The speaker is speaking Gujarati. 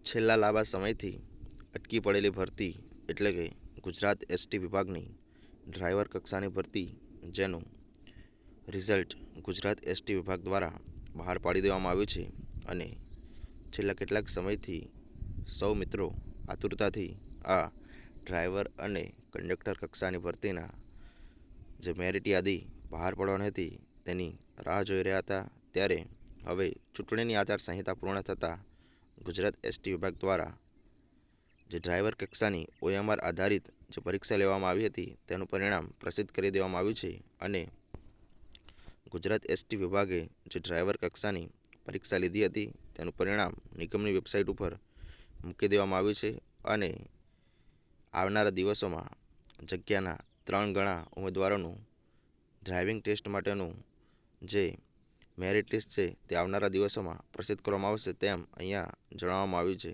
છેલ્લા લાંબા સમયથી અટકી પડેલી ભરતી એટલે કે ગુજરાત એસટી વિભાગની ડ્રાઈવર કક્ષાની ભરતી, જેનું રિઝલ્ટ ગુજરાત એસટી વિભાગ દ્વારા બહાર પાડી દેવામાં આવ્યું છે. અને છેલ્લા કેટલાક સમયથી સૌ મિત્રો આતુરતાથી આ ડ્રાઈવર અને કંડક્ટર કક્ષાની ભરતીના જે મેરિટ યાદી બહાર પડવાની હતી તેની રાહ જોઈ રહ્યા હતા. ત્યારે હવે ચૂંટણીની આચારસંહિતા પૂર્ણ થતાં ગુજરાત એસટી વિભાગ દ્વારા જે ડ્રાઈવર કક્ષાની OMR આધારિત જે પરીક્ષા લેવામાં આવી હતી તેનું પરિણામ પ્રસિદ્ધ કરી દેવામાં આવ્યું છે. અને ગુજરાત એસટી વિભાગે જે ડ્રાઈવર કક્ષાની પરીક્ષા લીધી હતી તેનું પરિણામ નિગમની વેબસાઇટ ઉપર મૂકી દેવામાં આવ્યું છે. અને આવનારા દિવસોમાં જગ્યાના 3 ગણા ઉમેદવારોનું ડ્રાઇવિંગ ટેસ્ટ માટેનું જે મેરિટ લિસ્ટ છે તે આવનારા દિવસોમાં પ્રસિદ્ધ કરવામાં આવશે તેમ અહીંયા જણાવવામાં આવ્યું છે.